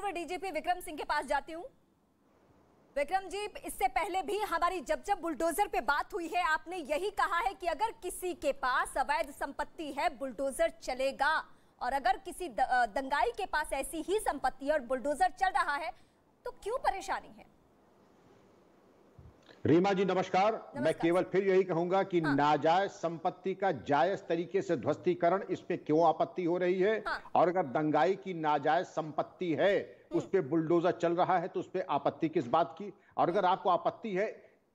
पूर्व डीजीपी विक्रम सिंह के पास जाती हूँ। विक्रम जी, इससे पहले भी हमारी जब बुलडोजर पे बात हुई है, आपने यही कहा है कि अगर किसी के पास अवैध संपत्ति है बुलडोजर चलेगा, और अगर किसी दंगाई के पास ऐसी ही संपत्ति है और बुलडोजर चल रहा है तो क्यों परेशानी है? रीमा जी नमस्कार। मैं केवल फिर यही कहूंगा कि नाजायज संपत्ति का जायज तरीके से ध्वस्तीकरण, इस पे क्यों आपत्ति हो रही है? और अगर दंगाई की नाजायज संपत्ति है उस पे बुलडोजर चल रहा है तो उस पे आपत्ति किस बात की? और अगर आपको आपत्ति है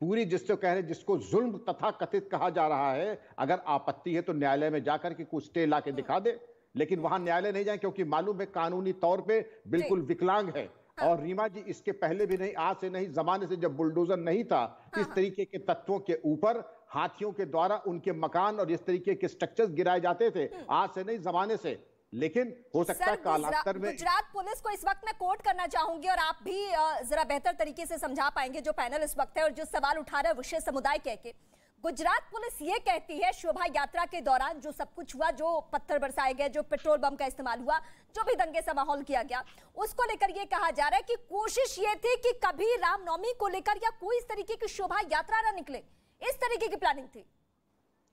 पूरी, जिससे कह रहे जिसको जुल्म तथा कथित कहा जा रहा है, अगर आपत्ति है तो न्यायालय में जाकर के कुछ स्टे ला के दिखा दे, लेकिन वहां न्यायालय नहीं जाए क्योंकि मालूम है कानूनी तौर पे बिल्कुल विकलांग है। और रीमा जी, इसके पहले भी नहीं, आज से नहीं, जमाने से जब बुलडोजर नहीं था, इस तरीके के तत्वों के ऊपर हाथियों के द्वारा उनके मकान और इस तरीके के स्ट्रक्चर्स गिराए जाते थे, आज से नहीं, जमाने से। लेकिन हो सकता है कालांतर में गुजरात पुलिस को इस वक्त मैं कोट करना चाहूंगी और आप भी जरा बेहतर तरीके से समझा पाएंगे जो पैनल इस वक्त है और जो सवाल उठा रहा है विशेष समुदाय कह के। गुजरात पुलिस ये कहती है शोभा यात्रा के दौरान जो सब कुछ हुआ, जो पत्थर बरसाए गए, जो पेट्रोल बम का इस्तेमाल हुआ, जो भी दंगे सा माहौल किया गया, उसको लेकर ये कहा जा रहा है कि कोशिश ये थी कि कभी रामनवमी को लेकर या कोई इस तरीके की शोभा यात्रा ना निकले, इस तरीके की प्लानिंग थी।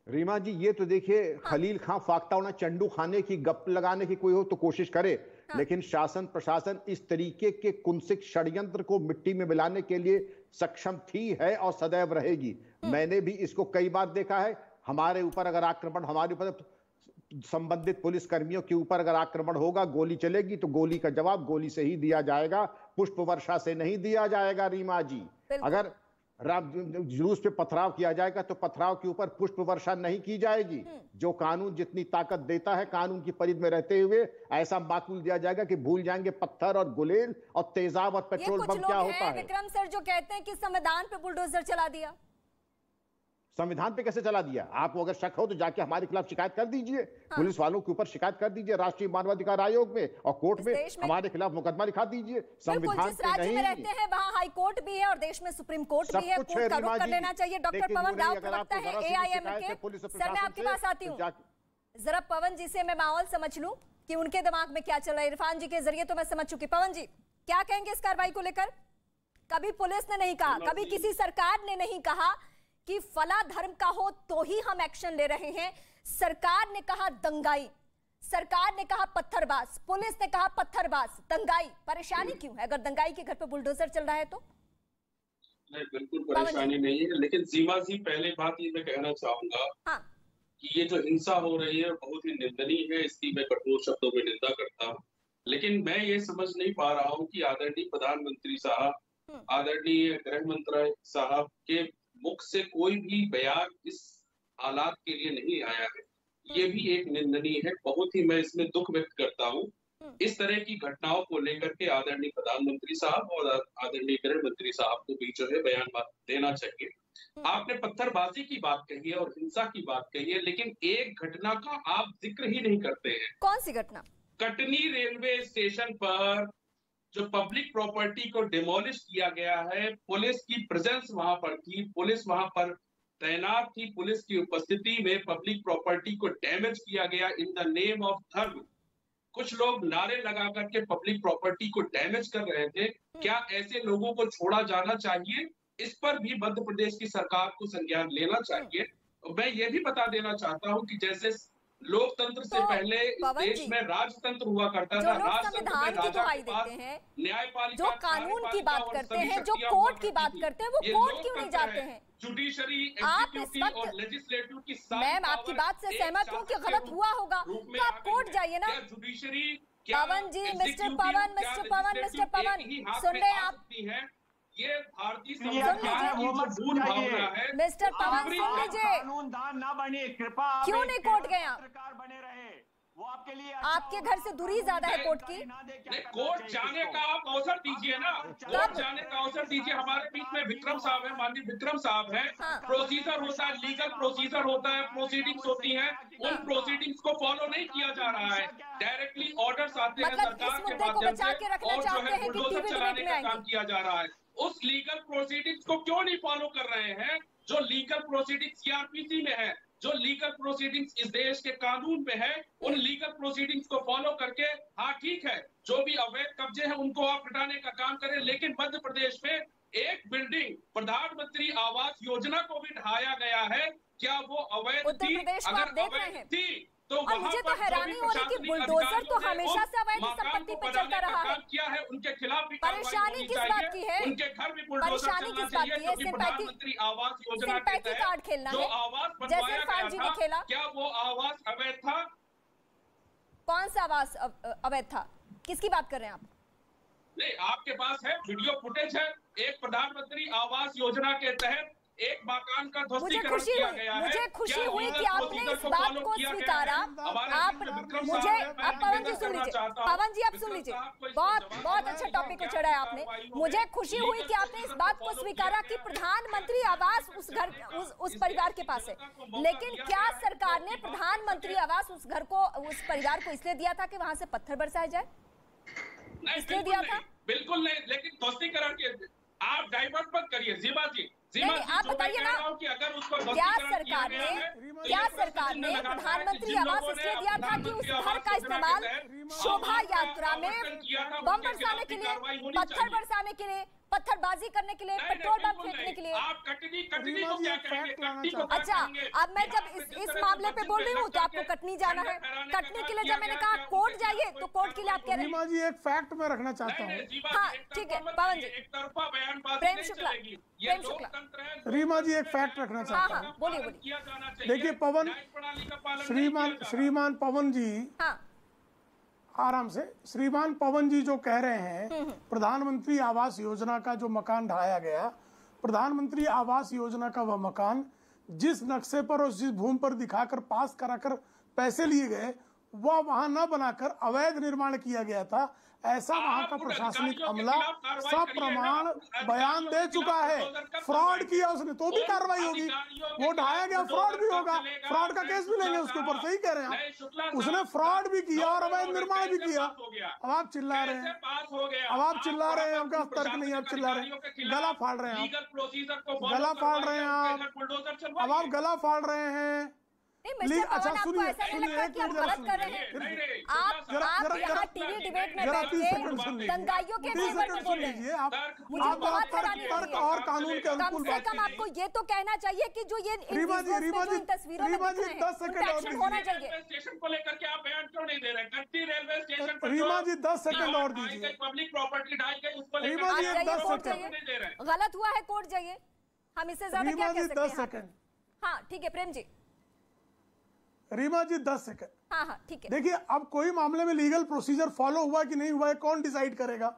रीमा जी, ये तो देखिए खलील खां फाख्ता होना, चंडू खाने की गप लगाने की कोई हो तो कोशिश करे, लेकिन शासन प्रशासन इस तरीके के कुंसिक षड्यंत्र को मिट्टी में मिलाने के लिए सक्षम थी, है और सदैव रहेगी। मैंने भी इसको कई बार देखा है। हमारे ऊपर अगर आक्रमण, हमारे ऊपर संबंधित पुलिस कर्मियों के ऊपर अगर आक्रमण होगा, गोली चलेगी तो गोली का जवाब गोली से ही दिया जाएगा, पुष्प वर्षा से नहीं दिया जाएगा। रीमा जी, अगर जुलूस पे पथराव किया जाएगा तो पथराव के ऊपर पुष्प वर्षा नहीं की जाएगी। जो कानून जितनी ताकत देता है, कानून की परिधि में रहते हुए ऐसा माकूल दिया जाएगा कि भूल जाएंगे पत्थर और गुलेल और तेजाब और पेट्रोल बम क्या होता है। विक्रम सर जो कहते हैं कि संविधान पे बुलडोजर चला दिया, संविधान पे कैसे चला दिया? आपको अगर शक हो तो जाके हमारे खिलाफ शिकायत कर दीजिए, पुलिस वालों के ऊपर शिकायत कर दीजिए राष्ट्रीय मानवाधिकार आयोग में और कोर्ट में हमारे खिलाफ मुकदमा लिखा दीजिए। संविधान जिस राज्य में रहते हैं वहाँ हाई कोर्ट भी है और देश में सुप्रीम कोर्ट भी है, कोर्ट का रुख कर लेना चाहिए। डॉक्टर पवन राव को लगता है AIM के, सर मैं आपके पास आती हूँ, जरा पवन जी से मैं माहौल समझ लूं कि उनके दिमाग में क्या चल रहा है। इरफान जी के जरिए तो मैं समझ चुकी। पवन जी क्या कहेंगे इस कार्रवाई को लेकर? कभी पुलिस ने नहीं कहा, कभी किसी सरकार ने नहीं कहा कि फला धर्म का हो तो ही हम एक्शन ले रहे हैं। सरकार ने कहा दंगाई, सरकार ने कहा पत्थरबाज, पुलिस ने कहा पत्थरबाज, दंगाई। परेशानी क्यों है? अगर दंगाई के घर पे बुलडोजर चल रहा है तो नहीं, बिल्कुल परेशानी नहीं है। लेकिन सीमा जी, पहले बात ये मैं कहना चाहूंगा कि ये जो हिंसा हो रही है बहुत ही निंदनीय है, इसकी मैं कठोर शब्दों में निंदा करता हूँ। लेकिन मैं ये समझ नहीं पा रहा हूँ कि आदरणीय प्रधानमंत्री साहब, आदरणीय गृह मंत्री साहब के मुख से कोई भी बयान इस हालात के लिए नहीं आया है। ये भी एक निंदनीय है। बहुत ही मैं इसमें दुख व्यक्त करता हूँ। इस तरह की घटनाओं को लेकर के आदरणीय प्रधानमंत्री साहब और आदरणीय गृह मंत्री साहब को भी जो है बयान देना चाहिए। आपने पत्थरबाजी की बात कही है और हिंसा की बात कही है, लेकिन एक घटना का आप जिक्र ही नहीं करते हैं। कौन सी घटना? कटनी रेलवे स्टेशन पर जो पब्लिक प्रॉपर्टी को डिमोलिश किया गया है, पुलिस की प्रेजेंस वहां पर थी, पुलिस वहां पर तैनात थी, पुलिस की उपस्थिति में पब्लिक प्रॉपर्टी को डैमेज किया गया इन द नेम ऑफ धर्म। कुछ लोग नारे लगा करके पब्लिक प्रॉपर्टी को डैमेज कर रहे थे। क्या ऐसे लोगों को छोड़ा जाना चाहिए? इस पर भी मध्य प्रदेश की सरकार को संज्ञान लेना चाहिए। मैं ये भी बता देना चाहता हूँ कि जैसे लोकतंत्र से पहले देश में राजतंत्र हुआ करता था। संविधान की दुहाई देते हैं, न्यायपालिका, जो कानून की बात करते हैं, जो कोर्ट की बात करते हैं, वो कोर्ट क्यों नहीं जाते हैं? जुडिशरी, एग्जीक्यूटिव और लेजिस्लेटिव की मैम आपकी बात से सहमत हूँ कि गलत हुआ होगा तो आप कोर्ट जाइए ना। जुडिशरी, पवन जी, मिस्टर पवन सुन रहे हैं आप? ये भारतीय संविधान की जो मूल भावना है। मिस्टर पवन सुन लीजिए, कानूनदान ना बने, कृपा क्यों नहीं कोर्ट गए? सरकार बने रहे, वो आपके लिए आपके घर से दूरी ज्यादा है कोर्ट की। कोर्ट जाने का आप अवसर दीजिए ना, कोर्ट जाने का अवसर दीजिए। हमारे बीच में विक्रम साहब है, माननीय विक्रम साहब है। प्रोसीजर होता है, लीगल प्रोसीजर होता है, प्रोसीडिंग्स होती हैं, उन प्रोसीडिंग्स को फॉलो नहीं किया जा रहा है। डायरेक्टली ऑर्डर्स आते हैं सरकार के माध्यम से और जो है बुलडोजर चलाने का काम किया जा रहा है। उस लीगल प्रोसीडिंग्स को क्यों नहीं फॉलो कर रहे हैं जो लीगल प्रोसीडिंग्स सीआरपीसी में है, जो लीगल प्रोसीडिंग्स इस देश के कानून में है, उन लीगल प्रोसीडिंग्स को फॉलो करके, हाँ ठीक है, जो भी अवैध कब्जे हैं उनको आप हटाने का काम करें, लेकिन मध्य प्रदेश में एक बिल्डिंग प्रधानमंत्री आवास योजना को भी ढाया गया है। क्या वो अवैध थी? अगर अवैध थी तो और मुझे तो हैरानी हो रही कि बुलडोजर तो हमेशा से अवैध संपत्ति पे चलता रहा है। किया है, उनके खिलाफ भी परेशानी किस बात की है? उनके घर भी परेशानी किस बात की है? प्रधानमंत्री आवास योजना के तहत कार्ड खेलना जो है, आवास जैसे बनवाया इरफान जी गया ने था, खेला। क्या वो आवास अवैध था? कौन सा आवास अवैध था? किसकी बात कर रहे हैं आप? नहीं, आपके पास है वीडियो फुटेज है। एक प्रधानमंत्री आवास योजना के तहत एक मकान का ध्वस्तीकरण किया गया है। मुझे खुशी हुई कि आपने इस बात को स्वीकारा। आप मुझे अब पवन जी सुन लीजिए, पवन जी आप सुन लीजिए, बहुत अच्छा टॉपिक को चढ़ा है आपने। मुझे खुशी हुई कि आपने इस बात को स्वीकारा कि प्रधानमंत्री आवास उस परिवार के पास है, लेकिन क्या सरकार ने प्रधानमंत्री आवास उस घर को, उस परिवार को इसलिए दिया था कि वहां से पत्थर बरसाए जाए? इसलिए दिया था? बिल्कुल नहीं, लेकिन ध्वस्तीकरण के आप डाइवर्ट मत करिए जीवा जी। आप बताइए ना, क्या सरकार ने प्रधानमंत्री आवास इसलिए दिया था कि उस घर का इस्तेमाल शोभा यात्रा में बम बरसाने के लिए, पत्थर बरसाने के लिए, पत्थरबाजी करने के लिए, पेट्रोल बम फेंकने के लिए? अच्छा, अब मैं जब इस मामले पे बोल रही हूँ तो आपको कटनी जाना है। कटनी के लिए जब मैंने कहा कोर्ट जाइए तो कोर्ट के लिए आप कह रहे हैं। जी एक फैक्ट मैं रखना चाहता हूँ। हाँ ठीक है पवन जी, प्रेम शुक्ला, रीमा जी एक फैक्ट रखना चाहता हूँ। बोलिए। देखिए पवन, श्रीमान पवन जी, हाँ आराम से, श्रीमान पवन जी जो कह रहे हैं प्रधानमंत्री आवास योजना का जो मकान ढाया गया, प्रधानमंत्री आवास योजना का वह मकान जिस नक्शे पर और जिस भूमि पर दिखाकर पास कराकर पैसे लिए गए, वह वहां न बनाकर अवैध निर्माण किया गया था, ऐसा वहां का प्रशासनिक अमला सब प्रमाण बयान दे चुका है। फ्रॉड किया उसने तो भी कार्रवाई होगी, वो ढाया गया फ्रॉड भी होगा, फ्रॉड का केस भी लेंगे उसके ऊपर। सही कह रहे हैं आप, उसने फ्रॉड भी किया और अवैध निर्माण भी किया। अब आप चिल्ला रहे हैं, अब आप चिल्ला रहे हैं, आपका तर्क नहीं, आप चिल्ला रहे हैं, गला फाड़ रहे हैं आप, गला फाड़ रहे हैं आप, अब आप गला फाड़ रहे हैं। अच्छा सुनिए, आप गलत कर रहे हैं। आप यहाँ टीवी डिबेट में बैठ के दंगाइयों के फेवर में बोल रहे हैं। मुझे बहुत हैरानी हो रही है। और कानून के अनुकूल कम से कम आपको ये तो कहना चाहिए कि जो ये इन तस्वीरों में दिख रहे हैं, एक्शन होना चाहिए। स्टेशन को लेकर के आप बयान क्यों नहीं दे रहे? कटनी रेलवे स्टेशन पर रीमा जी 10 सेकंड और दीजिए। पब्लिक प्रॉपर्टी ढाई गई, उसको रीमा जी 10 सेकंड। गलत हुआ है, कोर्ट जाइए, हम इससे ज्यादा क्या कह सकते हैं? 10 सेकंड। हाँ ठीक है प्रेम जी। रीमा जी 10 सेकंड। हाँ हाँ ठीक है। देखिए अब कोई मामले में लीगल प्रोसीजर फॉलो हुआ कि नहीं हुआ है, कौन डिसाइड करेगा?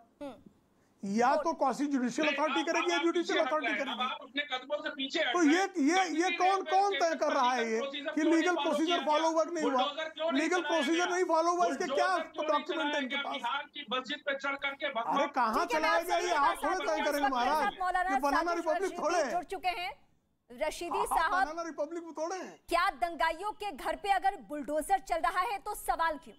या तो क्वासी जुडिशियल अथॉरिटी करेगी या जुडिशियल अथॉरिटी करेगी। अपने कदमों से पीछे तो ये कौन तय कर रहा है ये कि लीगल प्रोसीजर फॉलो हुआ कि नहीं हुआ? लीगल प्रोसीजर नहीं फॉलो हुआ, इसके क्या डॉक्यूमेंट है इनके पास? मस्जिद पे चढ़ करके अरे कहाँ चलाया गया ये आप थोड़े तय करेंगे महाराज, ये बनाना रिपब्लिक थोड़े है। जुड़ चुके हैं रशीदी साहब, रिपब्लिक में थोड़े हैं। क्या दंगाइयों के घर पे अगर बुलडोजर चल रहा है तो सवाल क्यों?